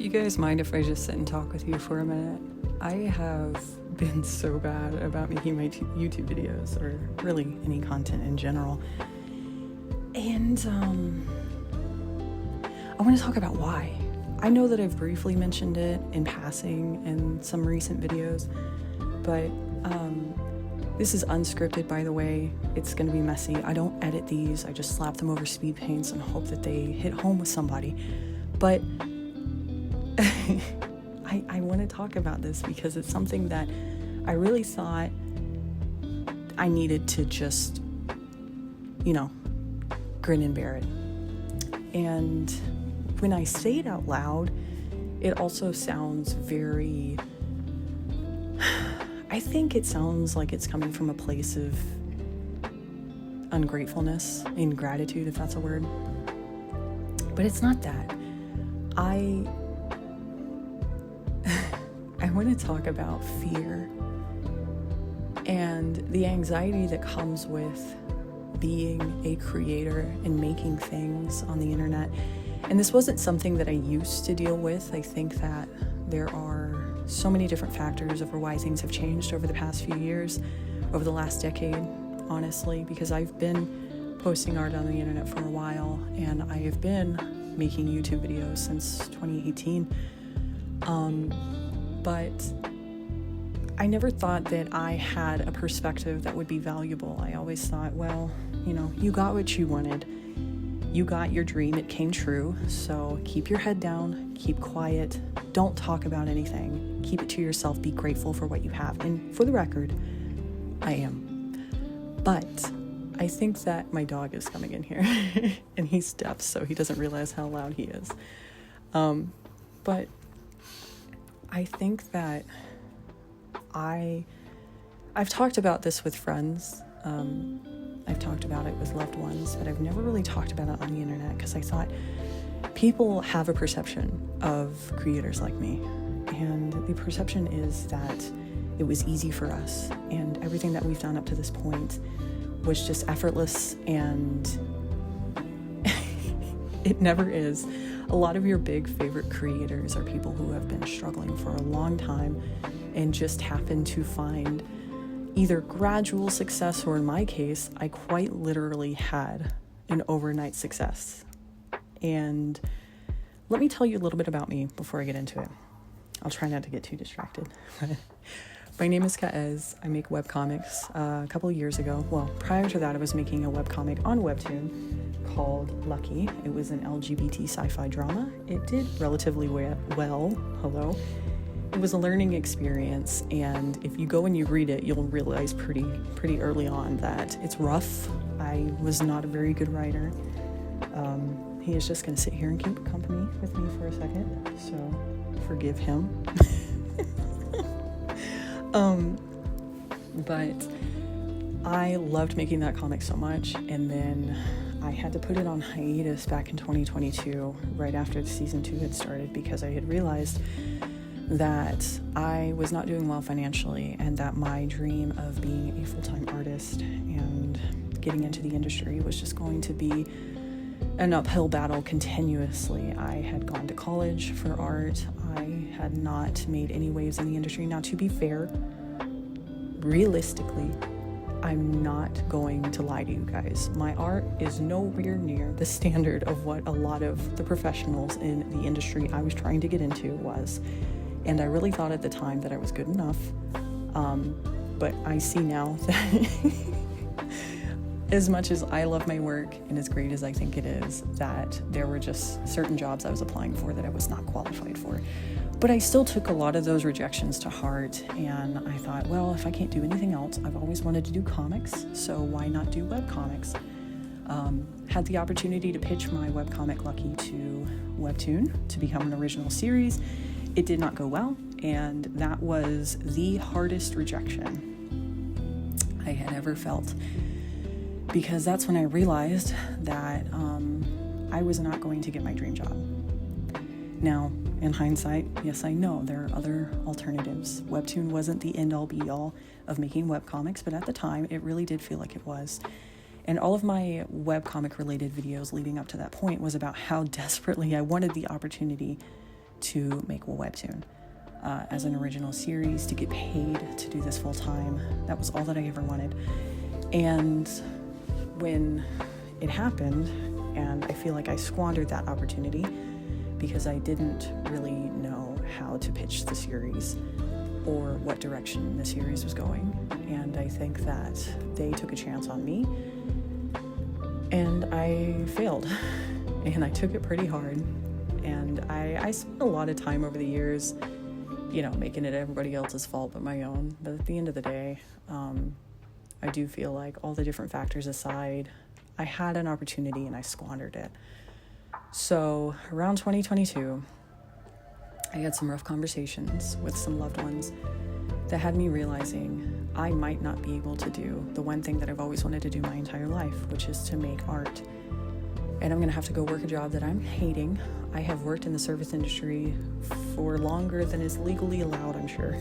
You guys mind if I just sit and talk with you for a minute? I have been so bad about making my YouTube videos, or really any content in general. And I want to talk about why. I know that I've briefly mentioned it in passing in some recent videos, but this is unscripted, by the way. It's going to be messy. I don't edit these. I just slap them over speed paints and hope that they hit home with somebody. But I want to talk about this because it's something that I really thought I needed to just, grin and bear it. And when I say it out loud, it also sounds very, I think it sounds like it's coming from a place of ungratefulness, ingratitude, if that's a word. But it's not that. I want to talk about fear and the anxiety that comes with being a creator and making things on the internet. And this wasn't something that I used to deal with. I think that there are so many different factors over why things have changed over the past few years, over the last decade, honestly, because I've been posting art on the internet for a while, and I have been making YouTube videos since 2018. But I never thought that I had a perspective that would be valuable. I always thought, well, you got what you wanted. You got your dream, it came true, so keep your head down, keep quiet, don't talk about anything, keep it to yourself, be grateful for what you have. And for the record, I am. But I think that my dog is coming in here, and he's deaf, so he doesn't realize how loud he is. But I think that I've talked about this with friends. I've talked about it with loved ones, but I've never really talked about it on the internet because I thought people have a perception of creators like me. And the perception is that it was easy for us, and everything that we've done up to this point was just effortless, and it never is. A lot of your big favorite creators are people who have been struggling for a long time and just happen to find either gradual success, or in my case, I quite literally had an overnight success. And let me tell you a little bit about me before I get into it. I'll try not to get too distracted. My name is Kaez. I make webcomics. A couple of years ago, well, prior to that, I was making a webcomic on Webtoon called Lucky. It was an LGBT sci-fi drama. It did relatively well. Hello. It was a learning experience, and if you go and you read it, you'll realize pretty early on that it's rough. I was not a very good writer. He is just going to sit here and keep company with me for a second, so forgive him. But I loved making that comic so much, and then I had to put it on hiatus back in 2022, right after the season 2 had started, because I had realized that I was not doing well financially, and that my dream of being a full-time artist and getting into the industry was just going to be an uphill battle continuously. I had gone to college for art. I had not made any waves in the industry. Now, to be fair, realistically, I'm not going to lie to you guys. My art is nowhere near the standard of what a lot of the professionals in the industry I was trying to get into was. And I really thought at the time that I was good enough. But I see now that as much as I love my work and as great as I think it is, that there were just certain jobs I was applying for that I was not qualified for. But I still took a lot of those rejections to heart, and I thought, well, if I can't do anything else, I've always wanted to do comics, so why not do webcomics? Had the opportunity to pitch my webcomic Lucky to Webtoon to become an original series. It did not go well, and that was the hardest rejection I had ever felt, because that's when I realized that I was not going to get my dream job. Now, in hindsight, yes, I know there are other alternatives. Webtoon wasn't the end-all be-all of making webcomics, but at the time, it really did feel like it was. And all of my webcomic-related videos leading up to that point was about how desperately I wanted the opportunity to make a webtoon as an original series, to get paid to do this full time. That was all that I ever wanted. And when it happened, and I feel like I squandered that opportunity because I didn't really know how to pitch the series or what direction the series was going. And I think that they took a chance on me, and I failed. And I took it pretty hard. And I spent a lot of time over the years, making it everybody else's fault but my own. But at the end of the day, I do feel like, all the different factors aside, I had an opportunity and I squandered it. So around 2022, I had some rough conversations with some loved ones that had me realizing I might not be able to do the one thing that I've always wanted to do my entire life, which is to make art. And I'm going to have to go work a job that I'm hating. I have worked in the service industry for longer than is legally allowed, I'm sure.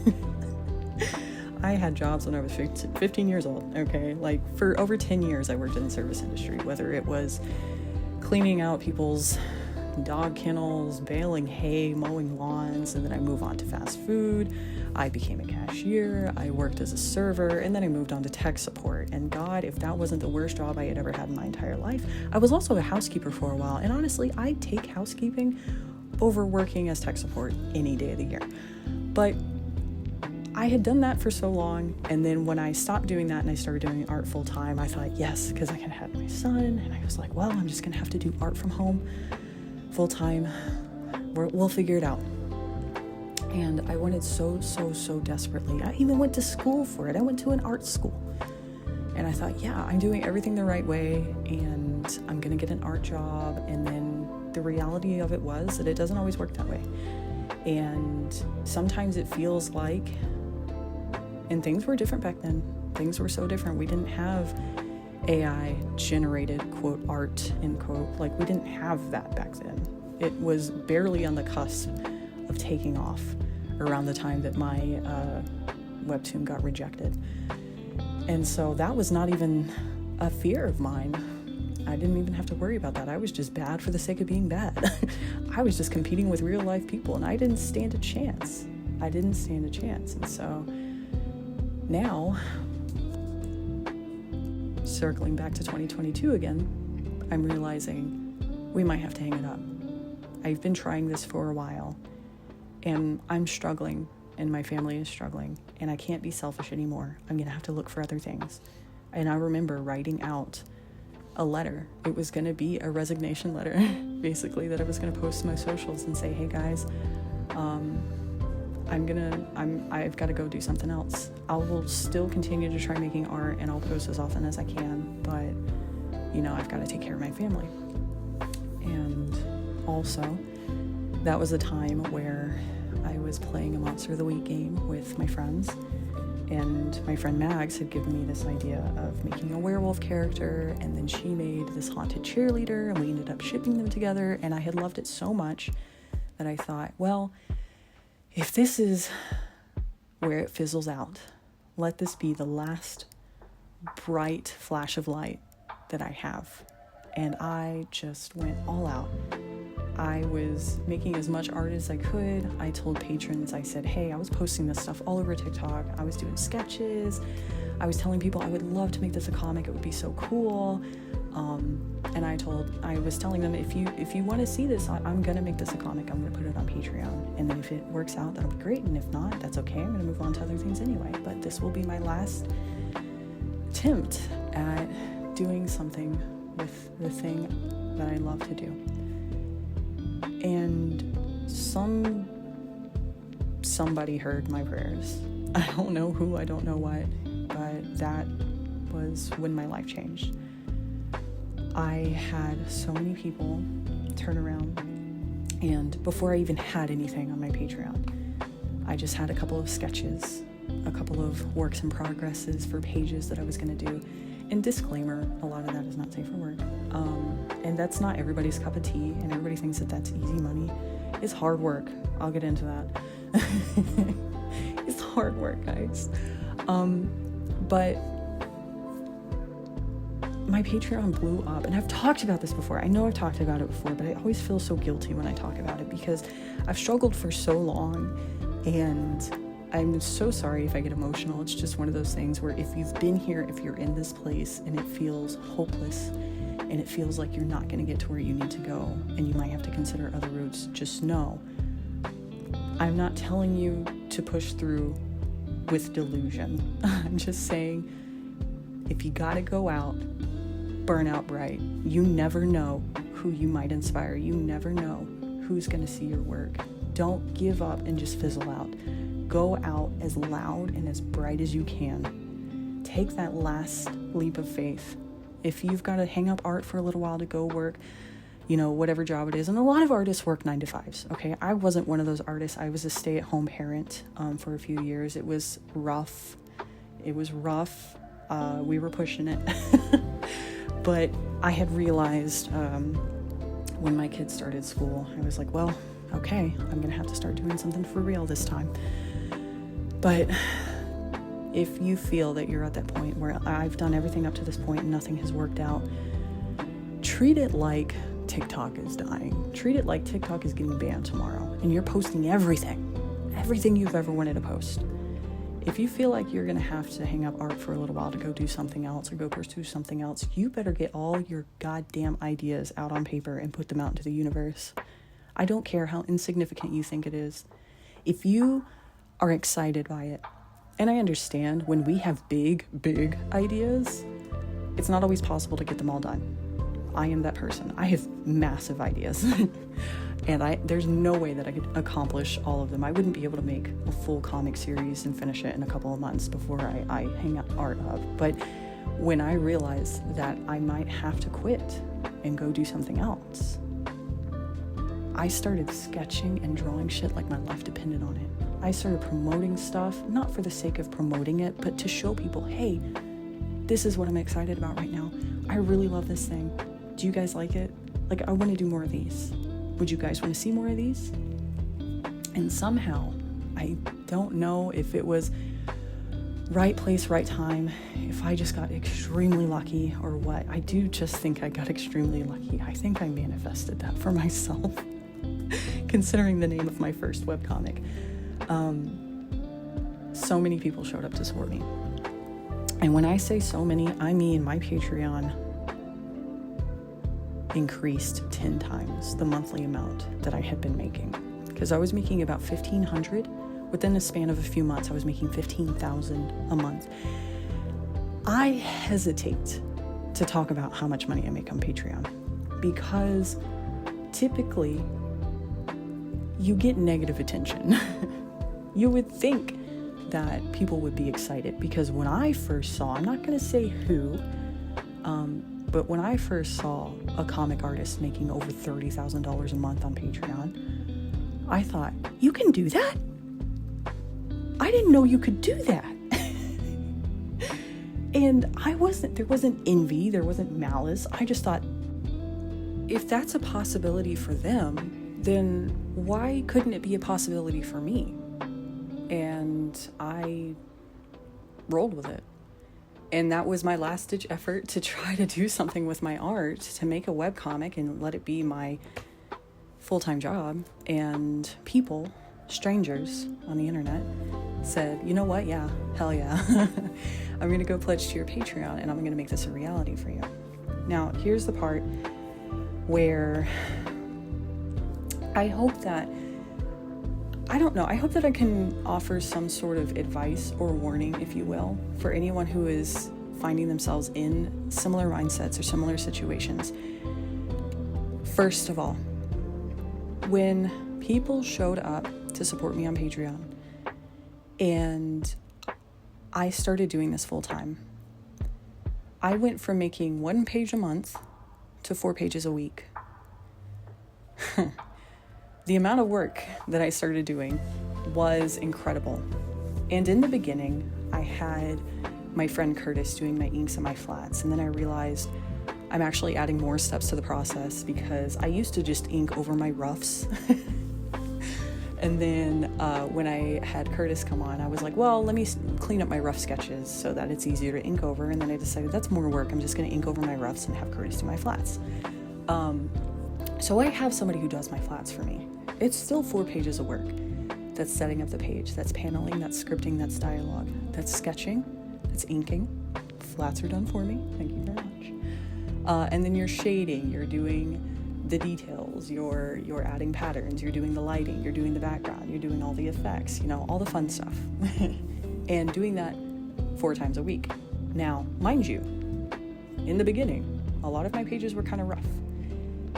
I had jobs when I was 15 years old, okay? Like, for over 10 years, I worked in the service industry, whether it was cleaning out people's dog kennels, baling hay, mowing lawns, and then I moved on to fast food. I became a cashier, I worked as a server, and then I moved on to tech support. And God, if that wasn't the worst job I had ever had in my entire life. I was also a housekeeper for a while, and honestly, I'd take housekeeping over working as tech support any day of the year. But I had done that for so long, and then when I stopped doing that and I started doing art full time, I thought, yes, because I can have my son, and I was like, well, I'm just gonna have to do art from home full time. We'll figure it out. And I wanted so desperately. I even went to school for it. I went to an art school, and I thought, yeah, I'm doing everything the right way, and I'm gonna get an art job. And then the reality of it was that it doesn't always work that way, and sometimes it feels like, and things were different back then. Things were so different. We didn't have AI generated, quote, art, end quote. Like, we didn't have that back then. It was barely on the cusp of taking off around the time that my webtoon got rejected. And so that was not even a fear of mine. I didn't even have to worry about that. I was just bad for the sake of being bad. I was just competing with real life people, and I didn't stand a chance. And so now, circling back to 2022 again, I'm realizing we might have to hang it up. I've been trying this for a while, and I'm struggling, and my family is struggling, and I can't be selfish anymore. I'm gonna have to look for other things. And I remember writing out a letter. It was gonna be a resignation letter, basically, that I was gonna post to my socials and say, hey guys, I've got to go do something else. I will still continue to try making art, and I'll post as often as I can, but I've got to take care of my family. And also, that was a time where I was playing a Monster of the Week game with my friends, and my friend Mags had given me this idea of making a werewolf character, and then she made this haunted cheerleader, and we ended up shipping them together, and I had loved it so much that I thought, well, if this is where it fizzles out, let this be the last bright flash of light that I have. And I just went all out. I was making as much art as I could. I told patrons, I said, hey, I was posting this stuff all over TikTok. I was doing sketches. I was telling people I would love to make this a comic. It would be so cool. And I was telling them, if you want to see this, I'm going to make this a comic. I'm going to put it on Patreon. And then if it works out, that'll be great. And if not, that's okay. I'm going to move on to other things anyway. But this will be my last attempt at doing something with the thing that I love to do. And somebody heard my prayers. I don't know who, I don't know what, but that was when my life changed. I had so many people turn around, and before I even had anything on my Patreon, I just had a couple of sketches, a couple of works in progresses for pages that I was going to do. And disclaimer, a lot of that is not safe for work. And that's not everybody's cup of tea, and everybody thinks that that's easy money. It's hard work. I'll get into that. It's hard work, guys. But my Patreon blew up, and I've talked about this before. I know I've talked about it before, but I always feel so guilty when I talk about it because I've struggled for so long, and I'm so sorry if I get emotional. It's just one of those things where if you've been here, if you're in this place and it feels hopeless and it feels like you're not going to get to where you need to go and you might have to consider other routes, just know I'm not telling you to push through with delusion. I'm just saying, if you gotta go out, burn out bright. You never know who you might inspire. You never know who's gonna see your work. Don't give up and just fizzle out. Go out as loud and as bright as you can. Take that last leap of faith. If you've got to hang up art for a little while to go work, whatever job it is. And a lot of artists work 9 to 5s, okay? I wasn't one of those artists. I was a stay-at-home parent for a few years. It was rough. We were pushing it. But I had realized when my kids started school, I was like, well, okay, I'm going to have to start doing something for real this time. But if you feel that you're at that point where I've done everything up to this point and nothing has worked out, treat it like TikTok is dying. Treat it like TikTok is getting banned tomorrow and you're posting everything you've ever wanted to post. If you feel like you're going to have to hang up art for a little while to go do something else or go pursue something else, you better get all your goddamn ideas out on paper and put them out into the universe. I don't care how insignificant you think it is. If you are excited by it, and I understand when we have big ideas, it's not always possible to get them all done. I am that person. I have massive ideas. And there's no way that I could accomplish all of them. I wouldn't be able to make a full comic series and finish it in a couple of months before I hang up art up. But when I realized that I might have to quit and go do something else, I started sketching and drawing shit like my life depended on it. I started promoting stuff, not for the sake of promoting it, but to show people, hey, this is what I'm excited about right now. I really love this thing. Do you guys like it? Like, I want to do more of these. Would you guys want to see more of these? And somehow, I don't know if it was right place, right time, if I just got extremely lucky or what. I do just think I got extremely lucky. I think I manifested that for myself, considering the name of my first webcomic. So many people showed up to support me. And when I say so many, I mean my Patreon increased 10 times the monthly amount that I had been making, because I was making about $1,500 within a span of a few months. I was making $15,000 a month. I hesitate to talk about how much money I make on Patreon because typically you get negative attention. You would think that people would be excited because when I first saw, I'm not going to say who, but when I first saw a comic artist making over $30,000 a month on Patreon, I thought, you can do that? I didn't know you could do that. And there wasn't envy, there wasn't malice. I just thought, if that's a possibility for them, then why couldn't it be a possibility for me? And I rolled with it. And that was my last-ditch effort to try to do something with my art, to make a webcomic and let it be my full-time job. And people, strangers on the internet, said, you know what? Yeah, hell yeah. I'm going to go pledge to your Patreon and I'm going to make this a reality for you. Now, here's the part where I hope that I can offer some sort of advice or warning, if you will, for anyone who is finding themselves in similar mindsets or similar situations. First of all, when people showed up to support me on Patreon and I started doing this full time, I went from making 1 page a month to 4 pages a week. The amount of work that I started doing was incredible. And in the beginning, I had my friend Curtis doing my inks and my flats. And then I realized I'm actually adding more steps to the process because I used to just ink over my roughs. And then when I had Curtis come on, I was like, well, let me clean up my rough sketches so that it's easier to ink over. And then I decided that's more work. I'm just going to ink over my roughs and have Curtis do my flats. So I have somebody who does my flats for me. It's still 4 pages of work. That's setting up the page. That's paneling. That's scripting. That's dialogue. That's sketching. That's inking. Flats are done for me. Thank you very much. And then you're shading. You're doing the details, you're adding patterns, you're doing the lighting, you're doing the background, you're doing all the effects, all the fun stuff. And doing that 4 times a week. Now, mind you, in the beginning, a lot of my pages were kind of rough.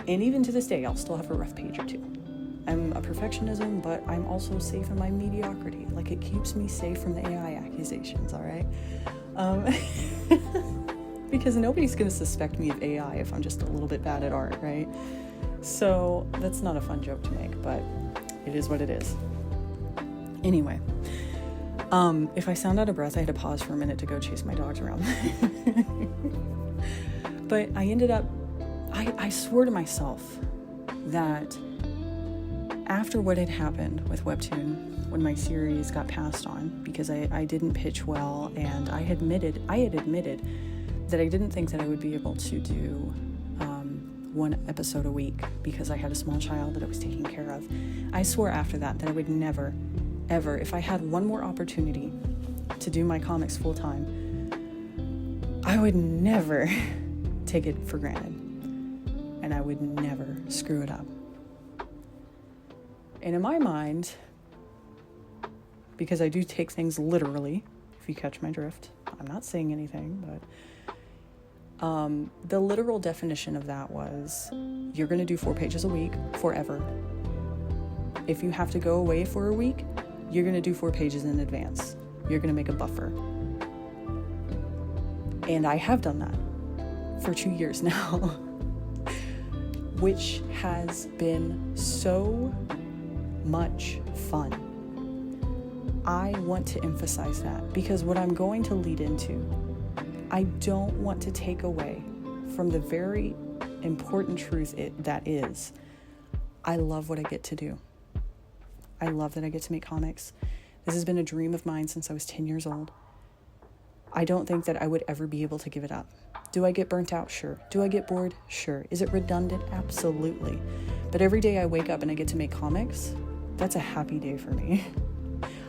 And even to this day, I'll still have a rough page or two. I'm a perfectionism, but I'm also safe in my mediocrity. Like, it keeps me safe from the AI accusations, all right? Because nobody's going to suspect me of AI if I'm just a little bit bad at art, right? So that's not a fun joke to make, but it is what it is. Anyway, if I sound out of breath, I had to pause for a minute to go chase my dogs around. But I ended up, I swore to myself that after what had happened with Webtoon, when my series got passed on, because I didn't pitch well, and I had admitted that I didn't think that I would be able to do 1 episode a week because I had a small child that I was taking care of. I swore after that I would never, ever, if I had one more opportunity to do my comics full time, I would never take it for granted. And I would never screw it up. And in my mind, because I do take things literally, if you catch my drift, I'm not saying anything, but the literal definition of that was, you're going to do 4 pages a week forever. If you have to go away for a week, you're going to do 4 pages in advance. You're going to make a buffer. And I have done that for 2 years now, which has been so much fun. I want to emphasize that because what I'm going to lead into, I don't want to take away from the very important truth that is, I love what I get to do. I love that I get to make comics. This has been a dream of mine since I was 10 years old. I don't think that I would ever be able to give it up. Do I get burnt out? Sure. Do I get bored? Sure. Is it redundant? Absolutely. But every day I wake up and I get to make comics, that's a happy day for me.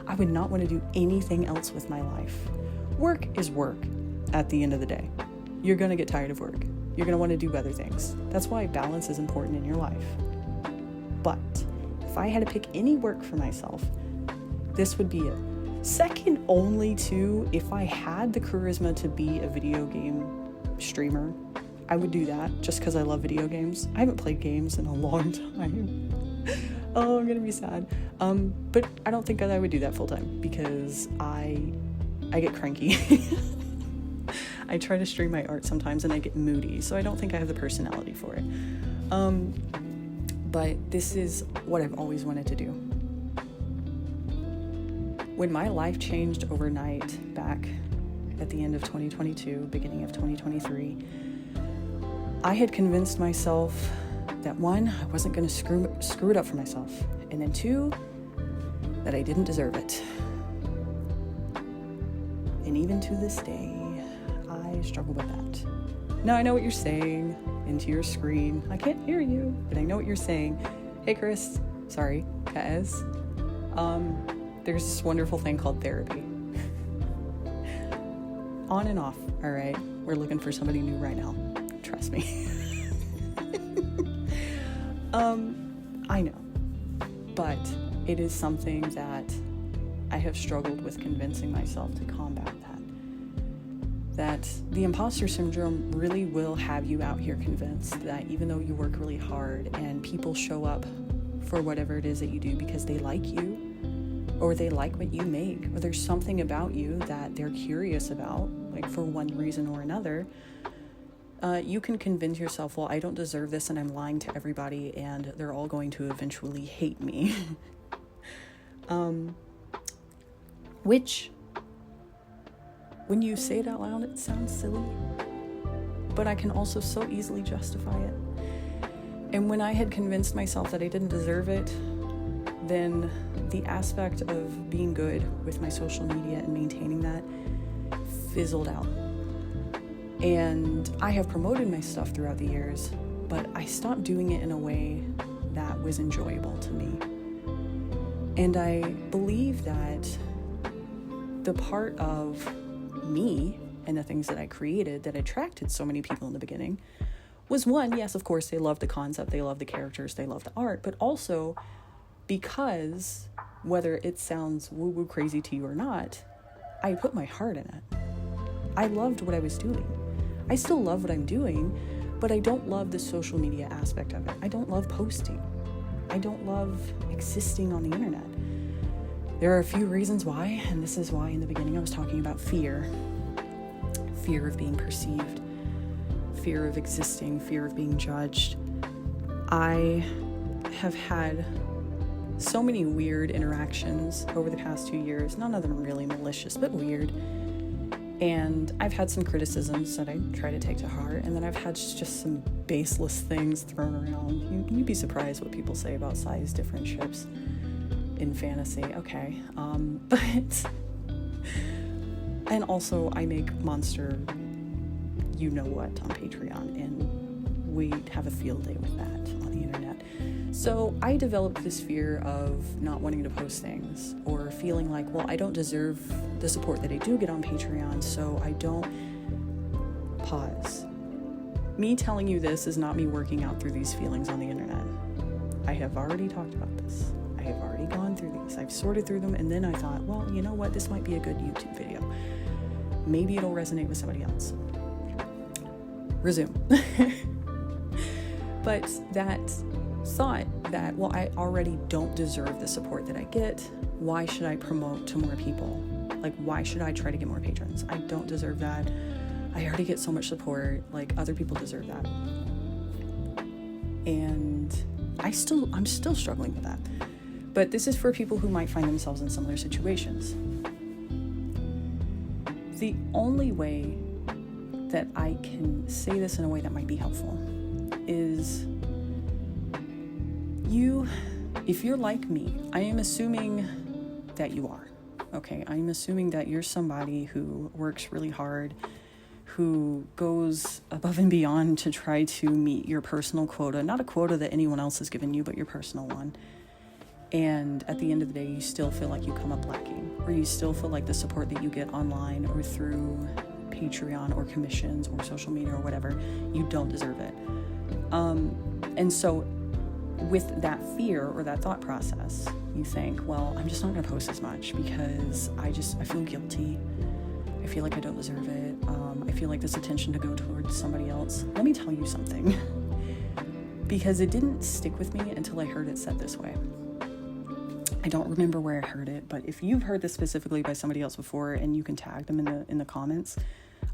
I would not want to do anything else with my life. Work is work at the end of the day. You're going to get tired of work. You're going to want to do other things. That's why balance is important in your life. But if I had to pick any work for myself, this would be it. Second only to, if I had the charisma to be a video game streamer, I would do that just because I love video games. I haven't played games in a long time. Oh, I'm gonna be sad. But I don't think that I would do that full time because I get cranky. I try to stream my art sometimes and I get moody, so I don't think I have the personality for it. But this is what I've always wanted to do. When my life changed overnight back at the end of 2022, beginning of 2023, I had convinced myself that 1, I wasn't going to screw it up for myself, and then 2, that I didn't deserve it. And even to this day, I struggle with that. Now I know what you're saying into your screen. I can't hear you, but I know what you're saying. Hey, Chris. Sorry, Kaz. There's this wonderful thing called therapy. On and off, all right? We're looking for somebody new right now. Trust me. I know. But it is something that I have struggled with convincing myself to combat that the imposter syndrome really will have you out here convinced that even though you work really hard and people show up for whatever it is that you do because they like you, or they like what you make, or there's something about you that they're curious about, like for one reason or another, you can convince yourself, well, I don't deserve this and I'm lying to everybody and they're all going to eventually hate me. Which, when you say it out loud, it sounds silly, but I can also so easily justify it. And when I had convinced myself that I didn't deserve it, then the aspect of being good with my social media and maintaining that fizzled out. And I have promoted my stuff throughout the years, but I stopped doing it in a way that was enjoyable to me. And I believe that the part of me and the things that I created that attracted so many people in the beginning was, one, yes, of course, they love the concept, they love the characters, they love the art, but also because, whether it sounds woo-woo crazy to you or not, I put my heart in it. I loved what I was doing. I still love what I'm doing, but I don't love the social media aspect of it. I don't love posting. I don't love existing on the internet. There are a few reasons why, and this is why in the beginning I was talking about fear. Fear of being perceived, fear of existing, fear of being judged. I have had so many weird interactions over the past 2 years, none of them really malicious, but weird. And I've had some criticisms that I try to take to heart, and then I've had just some baseless things thrown around. You'd be surprised what people say about size differentials in fantasy. Okay. But and also I make monster you know what on Patreon, and we have a field day with that on the internet. So I developed this fear of not wanting to post things, or feeling like, well, I don't deserve the support that I do get on Patreon, so I don't pause. Me telling you this is not me working out through these feelings on the internet. I have already talked about this. I have already gone through these. I've sorted through them, and then I thought, well, you know what? This might be a good YouTube video. Maybe it'll resonate with somebody else. Resume. But that thought that, well, I already don't deserve the support that I get. Why should I promote to more people? Like, why should I try to get more patrons? I don't deserve that. I already get so much support. Like, other people deserve that. And I'm still struggling with that. But this is for people who might find themselves in similar situations. The only way that I can say this in a way that might be helpful is if you're like me, I am assuming that you are, okay? I'm assuming that you're somebody who works really hard, who goes above and beyond to try to meet your personal quota, not a quota that anyone else has given you, but your personal one. And at the end of the day, you still feel like you come up lacking, or you still feel like the support that you get online or through Patreon or commissions or social media or whatever, you don't deserve it. And so with that fear or that thought process, you think, well, I'm just not going to post as much because I feel guilty. I feel like I don't deserve it. I feel like this attention to go towards somebody else. Let me tell you something, because it didn't stick with me until I heard it said this way. I don't remember where I heard it, but if you've heard this specifically by somebody else before and you can tag them in the comments,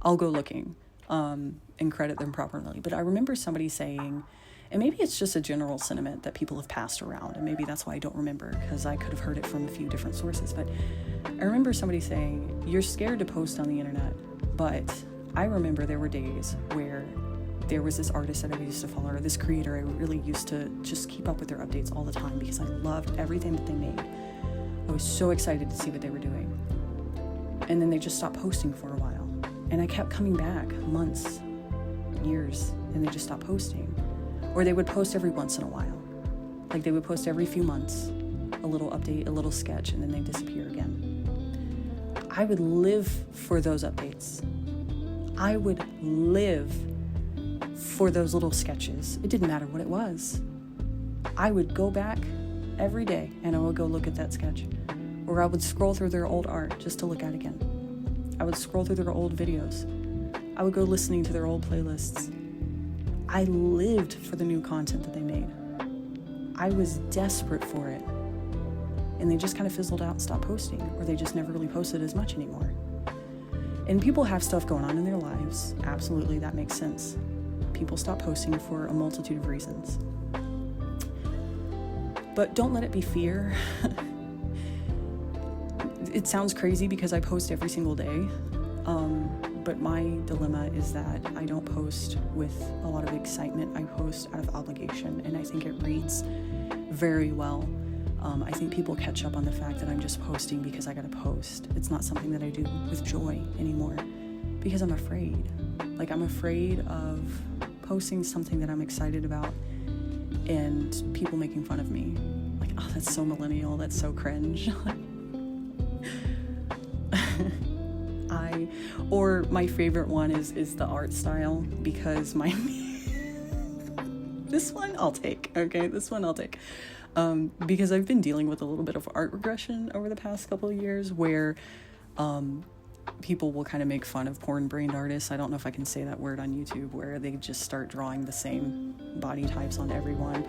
I'll go looking and credit them properly. But I remember somebody saying, and maybe it's just a general sentiment that people have passed around, and maybe that's why I don't remember, because I could have heard it from a few different sources, but I remember somebody saying, you're scared to post on the internet, but I remember there were days where there was this artist that I used to follow, or this creator I really used to just keep up with their updates all the time because I loved everything that they made. I was so excited to see what they were doing. And then they just stopped posting for a while. And I kept coming back months, years, and they just stopped posting. Or they would post every once in a while. Like they would post every few months, a little update, a little sketch, and then they disappear again. I would live for those updates. I would live for those little sketches. It didn't matter what it was. I would go back every day and I would go look at that sketch. Or I would scroll through their old art just to look at again. I would scroll through their old videos. I would go listening to their old playlists. I lived for the new content that they made. I was desperate for it. And they just kind of fizzled out and stopped posting, or they just never really posted as much anymore. And people have stuff going on in their lives. Absolutely, that makes sense. People stop posting for a multitude of reasons. But don't let it be fear. It sounds crazy because I post every single day. But my dilemma is that I don't post with a lot of excitement. I post out of obligation, and I think it reads very well. I think people catch up on the fact that I'm just posting because I gotta post. It's not something that I do with joy anymore because I'm afraid. Like, I'm afraid of posting something that I'm excited about and people making fun of me. Like, oh, that's so millennial, that's so cringe. Or my favorite one is the art style, because this one I'll take, okay? This one I'll take. Because I've been dealing with a little bit of art regression over the past couple of years where people will kind of make fun of porn-brained artists. I don't know if I can say that word on YouTube, where they just start drawing the same body types on everyone.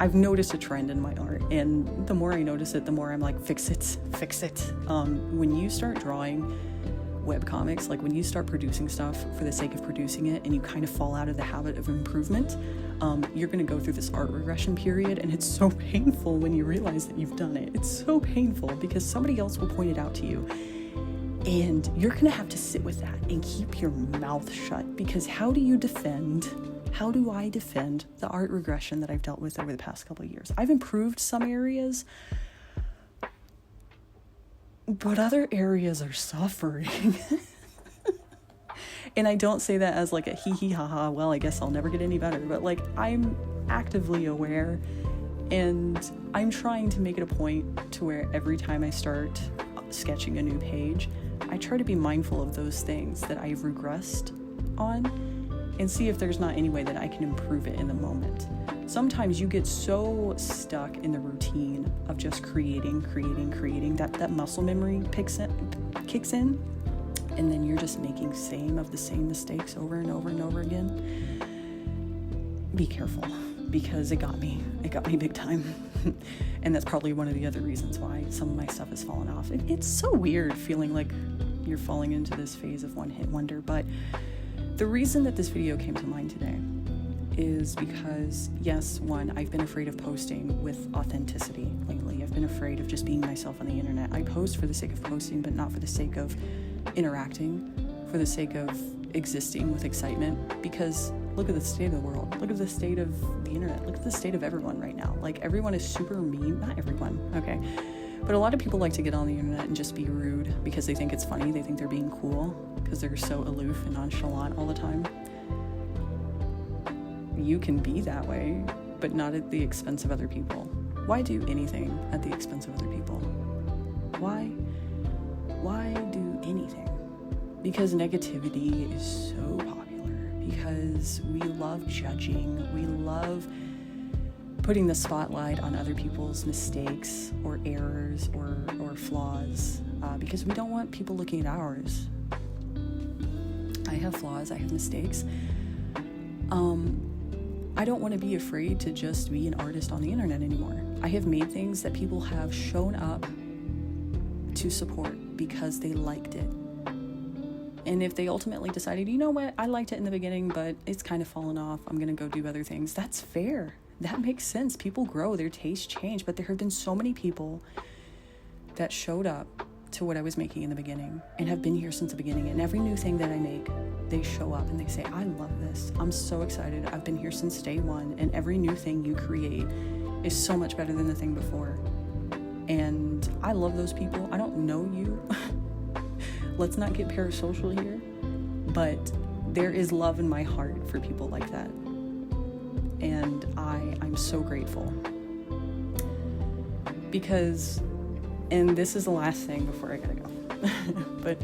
I've noticed a trend in my art, and the more I notice it, the more I'm like, fix it. When you start drawing webcomics, like when you start producing stuff for the sake of producing it and you kind of fall out of the habit of improvement, you're going to go through this art regression period, and it's so painful when you realize that you've done it. It's so painful because somebody else will point it out to you, and you're going to have to sit with that and keep your mouth shut, because how do I defend the art regression that I've dealt with over the past couple of years? I've improved some areas, but other areas are suffering. And I don't say that as like a hee ha, well, I guess I'll never get any better, but like, I'm actively aware, and I'm trying to make it a point to where every time I start sketching a new page, I try to be mindful of those things that I've regressed on and see if there's not any way that I can improve it in the moment. Sometimes you get so stuck in the routine of just creating, that muscle memory kicks in, and then you're just making the same mistakes over and over again. Be careful, because it got me big time. And that's probably one of the other reasons why some of my stuff has fallen off. It's so weird feeling like you're falling into this phase of one-hit wonder, but the reason that this video came to mind today is because, yes, one, I've been afraid of posting with authenticity lately. I've been afraid of just being myself on the internet. I post for the sake of posting, but not for the sake of interacting, for the sake of existing with excitement, because look at the state of the world. Look at the state of the internet. Look at the state of everyone right now. Like, everyone is super mean. Not everyone, okay? But a lot of people like to get on the internet and just be rude because they think it's funny. They think they're being cool because they're so aloof and nonchalant all the time. You can be that way, but not at the expense of other people. Why do anything at the expense of other people? Why do anything? Because negativity is so popular. Because we love judging. We love putting the spotlight on other people's mistakes or errors or flaws, because we don't want people looking at ours. I have flaws, I have mistakes. I don't want to be afraid to just be an artist on the internet anymore. I have made things that people have shown up to support because they liked it. And if they ultimately decided, you know what, I liked it in the beginning, but it's kind of fallen off, I'm going to go do other things, that's fair. That makes sense. People grow, their tastes change, but there have been so many people that showed up to what I was making in the beginning and have been here since the beginning. And every new thing that I make, they show up and they say, I love this. I'm so excited. I've been here since day one. And every new thing you create is so much better than the thing before. And I love those people. I don't know you. Let's not get parasocial here. But there is love in my heart for people like that. And I'm so grateful. Because, and this is the last thing before I gotta go, but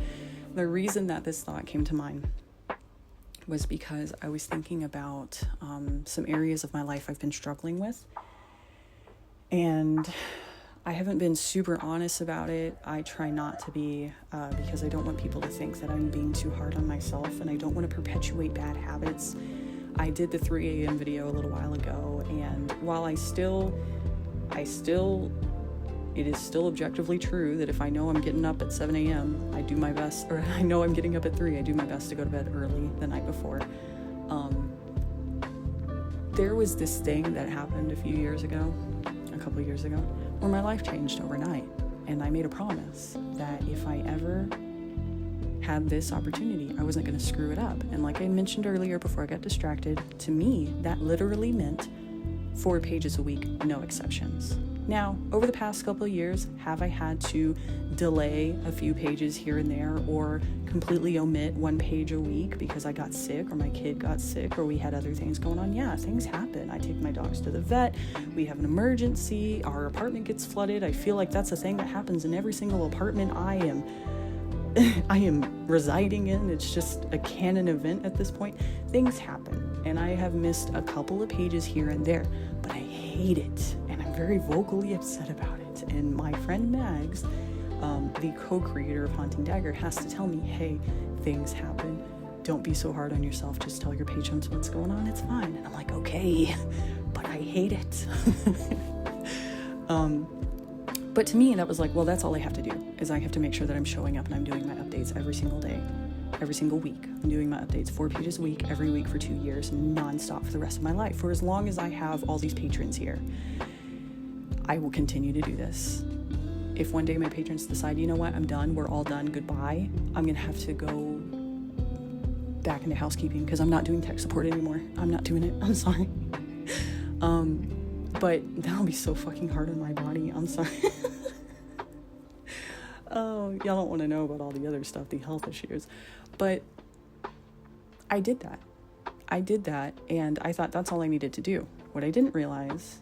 the reason that this thought came to mind was because I was thinking about some areas of my life I've been struggling with, and I haven't been super honest about it. I try not to be, because I don't want people to think that I'm being too hard on myself, and I don't want to perpetuate bad habits. I did the 3 a.m. video a little while ago, and while it is still objectively true that if I know I'm getting up at 7 a.m., I do my best, or I know I'm getting up at 3, I do my best to go to bed early the night before. There was this thing that happened a couple years ago, where my life changed overnight, and I made a promise that if I ever had this opportunity, I wasn't going to screw it up. And like I mentioned earlier before I got distracted, to me, that literally meant 4 pages a week, no exceptions. Now, over the past couple of years, have I had to delay a few pages here and there or completely omit one page a week because I got sick or my kid got sick or we had other things going on? Yeah, things happen. I take my dogs to the vet. We have an emergency. Our apartment gets flooded. I feel like that's a thing that happens in every single apartment I am residing in. It's just a canon event at this point. Things happen, and I have missed a couple of pages here and there, but I hate it, and I'm very vocally upset about it. And my friend Mags, the co-creator of Haunting Dagger, has to tell me, hey, things happen. Don't be so hard on yourself. Just tell your patrons what's going on. It's fine. And I'm like, okay, but I hate it. But to me, that was like, well, that's all I have to do, is I have to make sure that I'm showing up and I'm doing my updates every single day, every single week. I'm doing my updates 4 pages a week, every week for 2 years, nonstop for the rest of my life. For as long as I have all these patrons here, I will continue to do this. If one day my patrons decide, you know what, I'm done, we're all done, goodbye, I'm going to have to go back into housekeeping because I'm not doing tech support anymore. I'm not doing it. I'm sorry. But that'll be so fucking hard on my body. I'm sorry. Oh, y'all don't want to know about all the other stuff, the health issues. But I did that. And I thought that's all I needed to do. What I didn't realize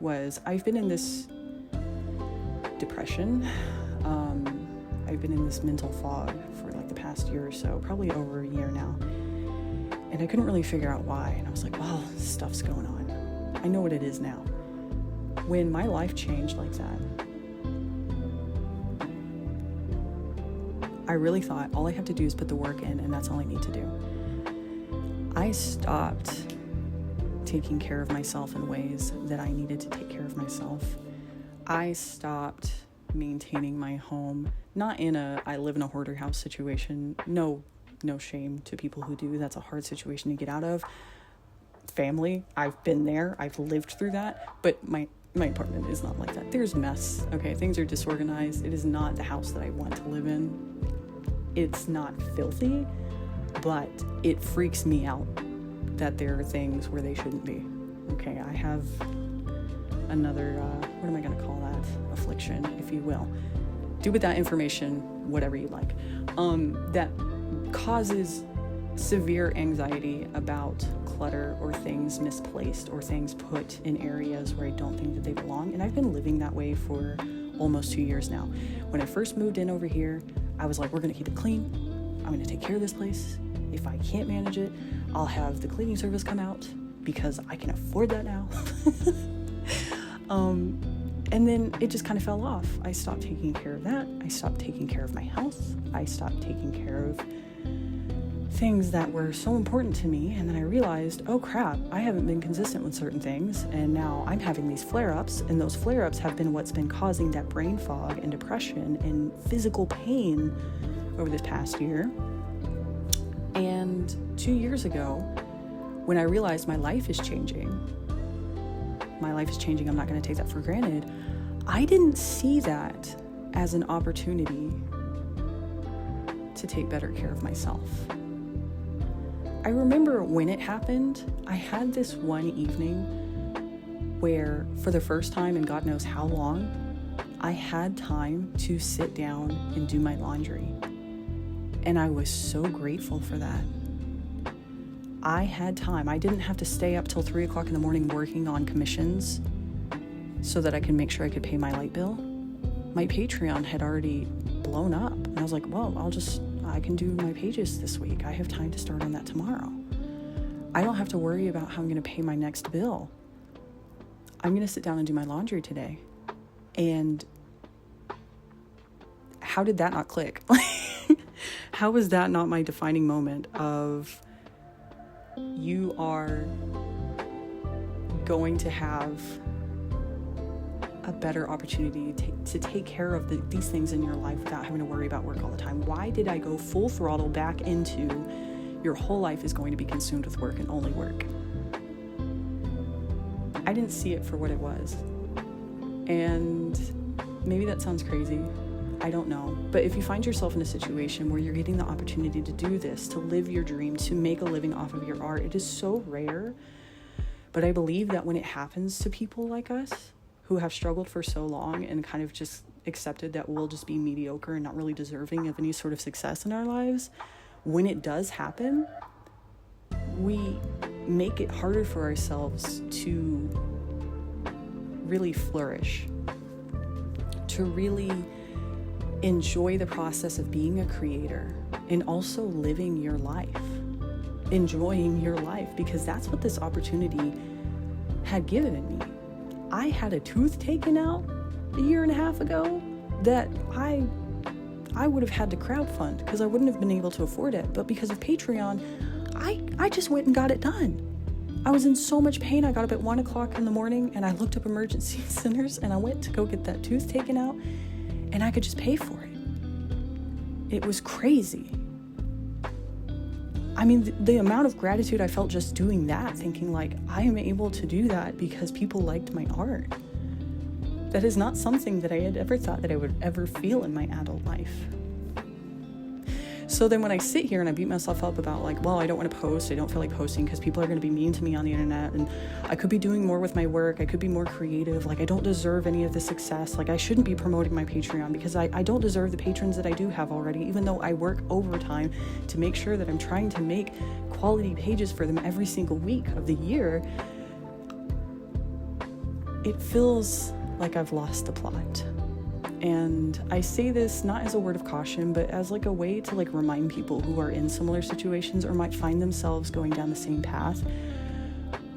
was I've been in this depression. I've been in this mental fog for like the past year or so, probably over a year now. And I couldn't really figure out why. And I was like, well, stuff's going on. I know what it is now. When my life changed like that, I really thought all I have to do is put the work in, and that's all I need to do. I stopped taking care of myself in ways that I needed to take care of myself. I stopped maintaining my home, not in I live in a hoarder house situation. No shame to people who do. That's a hard situation to get out of. Family, I've been there, I've lived through that, but my apartment is not like that. There's mess, okay? Things are disorganized. It is not the house that I want to live in. It's not filthy, but it freaks me out that there are things where they shouldn't be. Okay, I have another, what am I going to call that? Affliction, if you will. Do with that information whatever you like. That causes severe anxiety about clutter or things misplaced or things put in areas where I don't think that they belong. And I've been living that way for almost 2 years now. When I first moved in over here, I was like, we're going to keep it clean. I'm going to take care of this place. If I can't manage it, I'll have the cleaning service come out because I can afford that now. And then it just kind of fell off. I stopped taking care of that. I stopped taking care of my health. I stopped taking care of things that were so important to me. And then I realized, oh crap, I haven't been consistent with certain things. And now I'm having these flare-ups, and those flare-ups have been what's been causing that brain fog and depression and physical pain over this past year. And 2 years ago, when I realized my life is changing, I'm not going to take that for granted. I didn't see that as an opportunity to take better care of myself. I remember when it happened, I had this one evening where, for the first time in God knows how long, I had time to sit down and do my laundry. And I was so grateful for that. I had time. I didn't have to stay up till 3 o'clock in the morning working on commissions so that I could make sure I could pay my light bill. My Patreon had already blown up. And I was like, well, I can do my pages this week. I have time to start on that tomorrow. I don't have to worry about how I'm going to pay my next bill. I'm going to sit down and do my laundry today. And how did that not click? How was that not my defining moment of you are going to have a better opportunity to take care of these things in your life without having to worry about work all the time? Why did I go full throttle back into your whole life is going to be consumed with work and only work? I didn't see it for what it was. And maybe that sounds crazy. I don't know. But if you find yourself in a situation where you're getting the opportunity to do this, to live your dream, to make a living off of your art, it is so rare. But I believe that when it happens to people like us, who have struggled for so long and kind of just accepted that we'll just be mediocre and not really deserving of any sort of success in our lives, when it does happen, we make it harder for ourselves to really flourish, to really enjoy the process of being a creator and also living your life, enjoying your life, because that's what this opportunity had given me. I had a tooth taken out a year and a half ago that I would have had to crowdfund because I wouldn't have been able to afford it. But because of Patreon, I just went and got it done. I was in so much pain. I got up at 1 o'clock in the morning and I looked up emergency centers and I went to go get that tooth taken out and I could just pay for it. It was crazy. I mean, the amount of gratitude I felt just doing that, thinking like, I am able to do that because people liked my art. That is not something that I had ever thought that I would ever feel in my adult life. So then when I sit here and I beat myself up about like, well, I don't want to post, I don't feel like posting because people are going to be mean to me on the internet, and I could be doing more with my work, I could be more creative, like I don't deserve any of the success, like I shouldn't be promoting my Patreon because I don't deserve the patrons that I do have already, even though I work overtime to make sure that I'm trying to make quality pages for them every single week of the year. It feels like I've lost the plot. And I say this not as a word of caution, but as like a way to like remind people who are in similar situations or might find themselves going down the same path.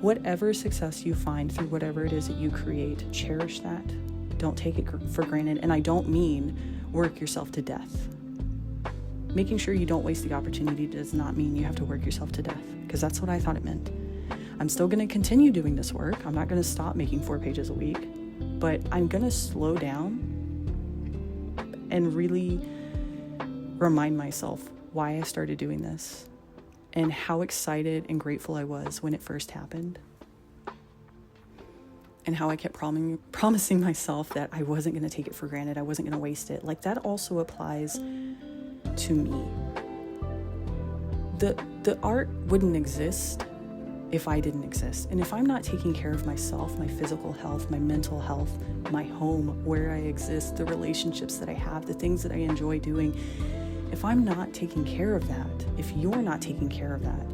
Whatever success you find through whatever it is that you create, cherish that. Don't take it for granted. And I don't mean work yourself to death. Making sure you don't waste the opportunity does not mean you have to work yourself to death, because that's what I thought it meant. I'm still going to continue doing this work. I'm not going to stop making 4 pages a week, but I'm going to slow down and really remind myself why I started doing this and how excited and grateful I was when it first happened, and how I kept promising myself that I wasn't going to take it for granted, I wasn't going to waste it. Like that also applies to me. The art wouldn't exist if I didn't exist. And if I'm not taking care of myself, my physical health, my mental health, my home, where I exist, the relationships that I have, the things that I enjoy doing, if I'm not taking care of that, if you're not taking care of that,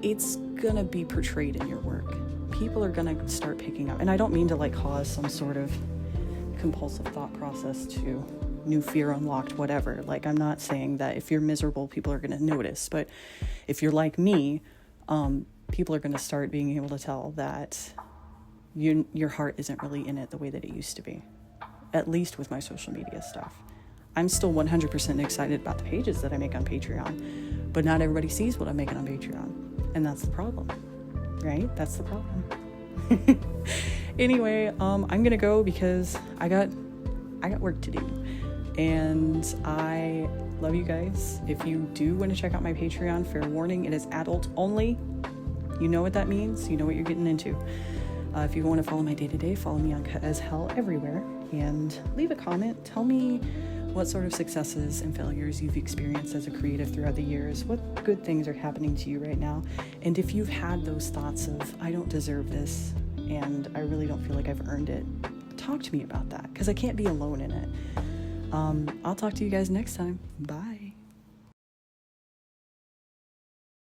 it's gonna be portrayed in your work. People are gonna start picking up. And I don't mean to like cause some sort of compulsive thought process to new fear unlocked, whatever. Like I'm not saying that if you're miserable, people are gonna notice. But if you're like me, people are going to start being able to tell that your heart isn't really in it the way that it used to be, at least with my social media stuff. I'm still 100% excited about the pages that I make on Patreon, but not everybody sees what I'm making on Patreon, and that's the problem, right? That's the problem. Anyway, I'm going to go because I got work to do, and I love you guys. If you do want to check out my Patreon, fair warning, it is adult only. You know what that means. You know what you're getting into. If you want to follow my day-to-day, follow me on Cut As Hell everywhere. And leave a comment. Tell me what sort of successes and failures you've experienced as a creative throughout the years. What good things are happening to you right now? And if you've had those thoughts of, I don't deserve this, and I really don't feel like I've earned it, talk to me about that, because I can't be alone in it. I'll talk to you guys next time. Bye.